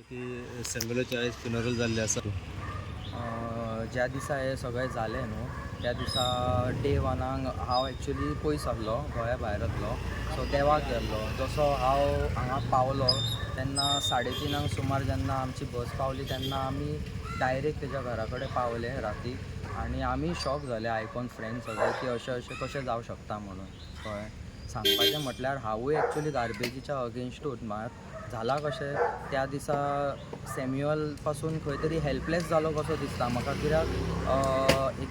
की सेम्युलरचे आयज फ्युनरल जाल्ले आसा. ज्या दिसा हे सगळें जालें न्हू त्या दिसा डे वनाक हांव एक्चुली पयस आहलो, गोंया भायर आहलो. सो देवाक गेल्लो. जसो हांव हांगा पावलो तेन्ना 3:30 सुमार जेन्ना आमची बस पावली तेन्ना आमी डायरेक्ट तेज्या घरा कडेन पावले रातीक. आनी आमी शॉक जाले आयकून फ्रेंड्स सगळे की अशें कशें जावं शकता म्हणून. कळ्ळें. सांगपाचें म्हटल्यार हांवूय एक्चुली गार्बेजीच्या अगेन्स्टूच. मात झालां कशें त्या दिसा सॅम्युअल पासून खंय तरी हेल्पलेस जालो कसो दिसता म्हाका. कित्याक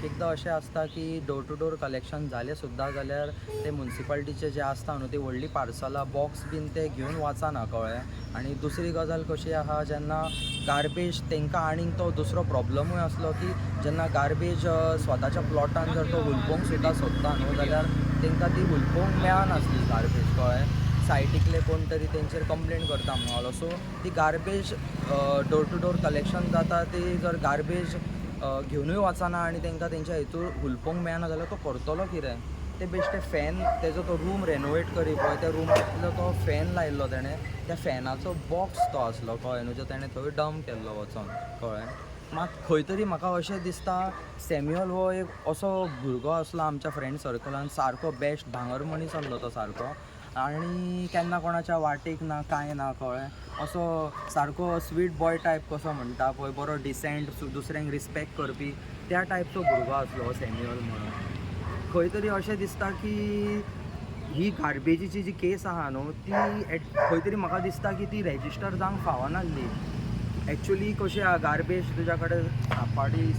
एकदां अशें आसता की डोर टू डोर कलेक्शन जालें सुद्दां जाल्यार ते म्युन्सिपाल्टीचे जे आसता न्हू ती व्हडली पार्सलां बॉक्स बीन ते घेवन वचना. कळ्ळें. आनी दुसरी गजाल कशी आहा जेन्ना गार्बेज तांकां आनीक तो दुसरो प्रॉब्लमूय आसलो की जेन्ना गार्बेज स्वताच्या प्लॉटान जर तो हुलपूंक सुद्दां सोदता न्हू जाल्यार तांकां ती हुलपूंक मेळनासली गार्बेज. कळ्ळें. सायटीतले कोण तरी तेंचेर कंप्लेंट करता म्हणलो. सो ती garbage door to door collection जाता ती जर गार्बेज घेवनूय वचना आनी तांकां तेंच्या हितूर हुलपूंक मेळना जाल्यार तो करतलो कितें. ते बेश्टे फॅन तेजो तो रूम रेनोवेट करी पळय त्या रुमांतलो तो फॅन लायल्लो तेणें. त्या फॅनाचो बॉक्स तो आसलो. कळ्ळें न्हू. जो तेणें थंय डंप केल्लो वचोन. कळ्ळें. मात खंय तरी म्हाका अशें दिसता सॅम्युअल हो एक असो भुरगो आसलो आमच्या फ्रेंड सर्कलान सारको बेस्ट भांगर मनीस आसलो तो सारको. आनी केन्ना कोणाच्या वाटेक ना कांय ना. कळ्ळें. असो सारको स्वीट बॉय टायप कसो म्हणटा पळय बरो डिसेंट दुसऱ्यांक रिस्पेक्ट करपी त्या टायपचो भुरगो आसलो हो सॅम्युअल म्हणून. खंय तरी अशें दिसता की ही गार्बेजीची जी केस आहा न्हू ती खंय तरी म्हाका दिसता की ती रेजिस्टर जावंक फावनासली. एक्चुली कशी आहा गार्बेज तुज्या कडेन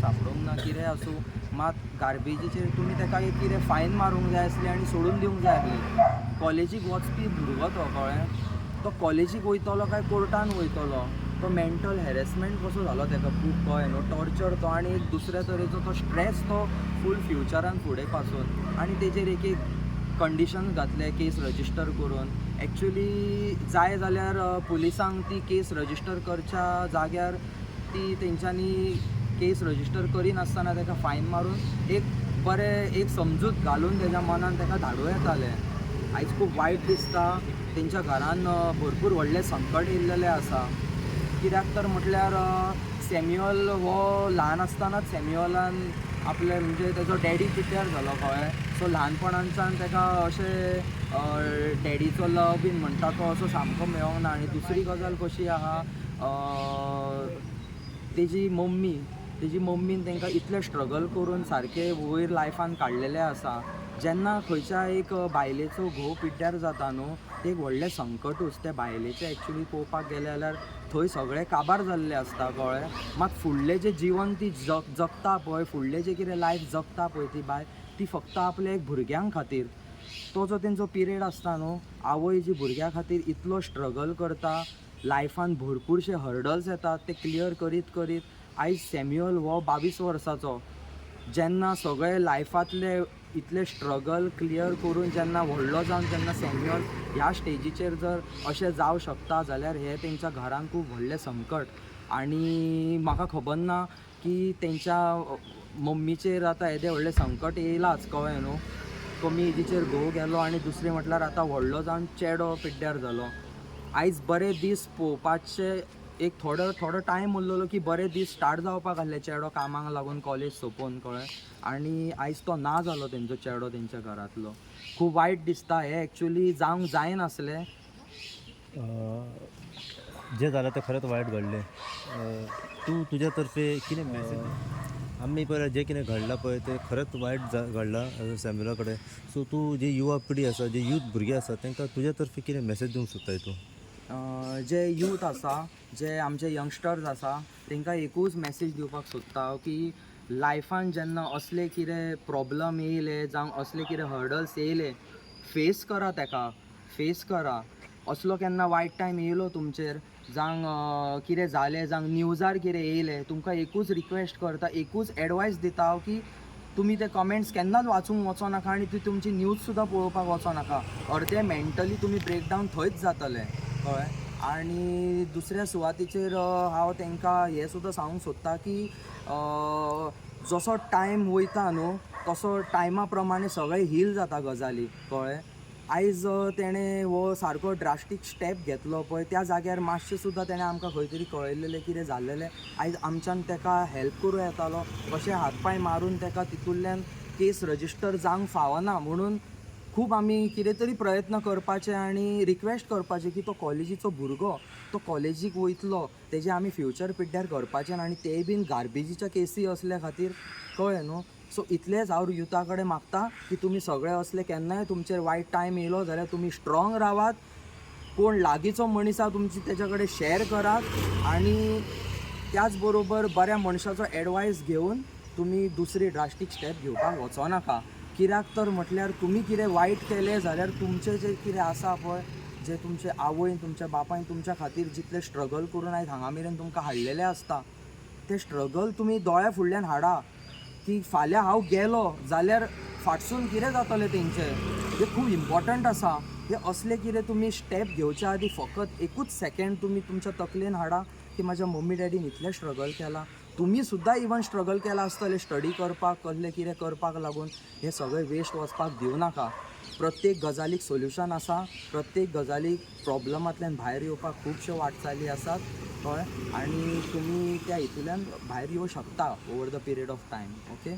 सापडूंक ना कितें आसूं मात गार्बेजीचेर तुमी ताका एक कितें फायन मारूंक जाय आसली आनी सोडून दिवंक जाय आसली. कॉलेजीक वचपी भुरगो तो. कळ्ळें. तो कॉलेजीक वयतलो काय कोर्टान वयतलो. तो मेंटल हॅरेसमेंट कसो जालो ताका खूब. कळ्ळें न्हू. टॉर्चर तो आनी एक दुसऱ्या तरेचो तो स्ट्रेस तो फूल फ्युचरान फुडें पासून. आनी तेजेर एक कंडिशन घातले केस रजिस्टर करून. एक्चुली जाय जाल्यार पुलिसांक ती केस रजिस्टर करच्या जाग्यार ती तेंच्यांनी केस रजिस्टर करिनासतना ताका फायन मारून एक समजूत घालून तेज्या मनान ताका धाडूं येतालें. आयज खूब वायट दिसता. तेंच्या घरान भरपूर व्हडलें संकट येयल्लेलें आसा. कित्याक तर म्हटल्यार सॅम्युअल हो ल्हान आसतनाच सॅम्युअलान आपले म्हणजे तेजो डॅडी पिड्ड्यार जालो. कळ्ळें. सो ल्हानपणांच्यान ताका अशें डॅडीचो लव बीन म्हणटा तो असो सामको मेळोंक ना. आनी दुसरी गजाल कशी आहा तेजी मम्मीन तांकां इतलें स्ट्रगल करून सारके वयर लायफान काडलेलें आसा. जेन्ना खंयच्या एक बायलेचो घोव पिड्ड्यार जाता न्हू ते एक व्हडलें संकटूच. त्या बायलेचें एक्चुली पळोवपाक गेले जाल्यार थंय सगळें काबार जाल्लें आसता. कळ्ळें. मात फुडलें जें जिवन ती जगता पळय फुडलें जें कितें लायफ जगता पळय ती बाय ती फक्त आपल्या एक भुरग्यां खातीर. तो जो तेंचो पिरियड आसता न्हू आवय जी भुरग्या खातीर इतलो स्ट्रगल करता. लायफान भरपूरशे हर्डल्स येतात ते क्लियर करीत आयज सॅम्युअल हो 22 वर्साचो जेन्ना सगळे लायफांतले इतले स्ट्रगल क्लियर करून जेन्ना व्हडलो जावन जेन्ना सॅम्युअल ह्या स्टेजीचेर जर अशें जावं शकता जाल्यार हे तेंच्या घरान खूब व्हडलें संकट. आनी म्हाका खबर ना की तेंच्या मम्मीचेर आतां येदें व्हडलें संकट येयलाच. कळ्ळें न्हू. कमी एजीचेर घोव गेलो आनी दुसरें म्हटल्यार आतां व्हडलो जावन चेडो पिड्ड्यार जालो. आयज बरे दीस पळोवपाचे एक थोडो टायम उरलेलो की बरे दीस स्टार्ट जावपाक आहले चेडो कामाक लागून कॉलेज सोंपोवन. कळ्ळें. आनी आयज तो ना जालो तेंचो चेडो तेंच्या घरांतलो. खूब वायट दिसता. हे एक्चुली जावंक जायनासलें. जें जालें तें खरेंच वायट घडलें. तूं तुज्या तर्फे कितें मॅसेज आमी पळय जें कितें घडलां पळय तें खरेंच वायट घडलां सॅम्युअला कडेन. सो तूं जी युवा पिढी आसा जे यूथ भुरगे आसा तांकां तुज्या तर्फे कितें मॅसेज दिवंक सोदताय तूं. जे यूथ आसा जे आमचे यंगस्टर्स आसा तांकां एकूच मॅसेज दिवपाक सोदता की लायफान जेन्ना असले कितें प्रॉब्लम येयले जावं असले कितें हर्डल्स येयले फेस करा. ताका फेस करा. असलो केन्ना वायट टायम येयलो तुमचेर जावं कितें जालें जावं न्यूजार कितें येयलें तुमकां एकूच रिक्वेस्ट करता एकूच एडवायस दिता हांव की तुमी ते कमेंट्स केन्नाच वाचूंक वचो नाका आनी ती तुमची न्यूज सुद्दां पळोवपाक वचो नाका. अर्दे मेंटली तुमी ब्रेकडावन थंयच जातले. कळ्ळें. आनी दुसऱ्या सुवातीचेर हांव तांकां हें सुद्दां सांगूंक सोदता की जसो टायम वयता न्हू तसो टायमा प्रमाणे सगळें हील जाता गजाली. कळ्ळें. आयज तेणें हो सारको ड्रास्टीक स्टेप घेतलो पळय त्या जाग्यार मातशें सुद्दां तेणें आमकां खंय तरी कळयलेलें कितें जाल्लेलें आयज आमच्यान ताका हेल्प करूं येतालो कशें हातपांय मारून ताका तितूंतल्यान केस रजिस्टर जावंक फावना म्हणून खूब आमी कितें तरी प्रयत्न करपाचे आनी रिक्वेस्ट करपाचे की तो कॉलेजीचो भुरगो तो कॉलेजीक वयतलो तेजें आमी फ्युचर पिड्ड्यार करपाचें आनी तेय बीन गार्बेजीच्या केसी असल्या खातीर कळ्ळें न्हू. सो इतलेंच हांव युथा कडेन मागता की तुमी सगळे असले केन्नाय तुमचेर वायट टायम येयलो जाल्यार तुमी स्ट्रॉंग रावात, कोण लागींचो मनीस आसा तुमची तेच्या कडेन शॅर करात आनी त्याच बरोबर बऱ्या मनशाचो एडवायस घेवन तुमी दुसरी ड्रास्टीक स्टेप घेवपाक वचो नाका. कित्याक तर म्हटल्यार तुमी कितें वायट केलें जाल्यार तुमचें जें कितें आसा पळय जें तुमचे आवयन तुमच्या बापायन तुमच्या खातीर जितलें स्ट्रगल करून आयज हांगा मेरेन तुमकां हाडलेलें आसता तें स्ट्रगल तुमी दोळ्या फुडल्यान हाडा की फाल्यां हांव गेलो जाल्यार फाटसून कितें जातलें तेंचें हें खूब इम्पॉर्टंट आसा. हे असले कितें तुमी स्टेप घेवच्या आदीं फकत एकूच सेकंड तुमी तुमच्या तकलेन हाडा की म्हाज्या मम्मी डॅडीन इतलें स्ट्रगल केलां, तुमी सुद्दां इवन स्ट्रगल केलां आसतलें स्टडी करपाक कसलें कितें करपाक लागून हें सगळें वेस्ट वचपाक दिवं नाका. प्रत्येक गजालीक सोल्युशन आसा, प्रत्येक गजालीक प्रॉब्लमांतल्यान भायर येवपाक खुबश्यो वाटचाली आसात कळ्ळें आनी तुमी त्या हितूंतल्यान भायर येवं शकता over the period of time. Okay.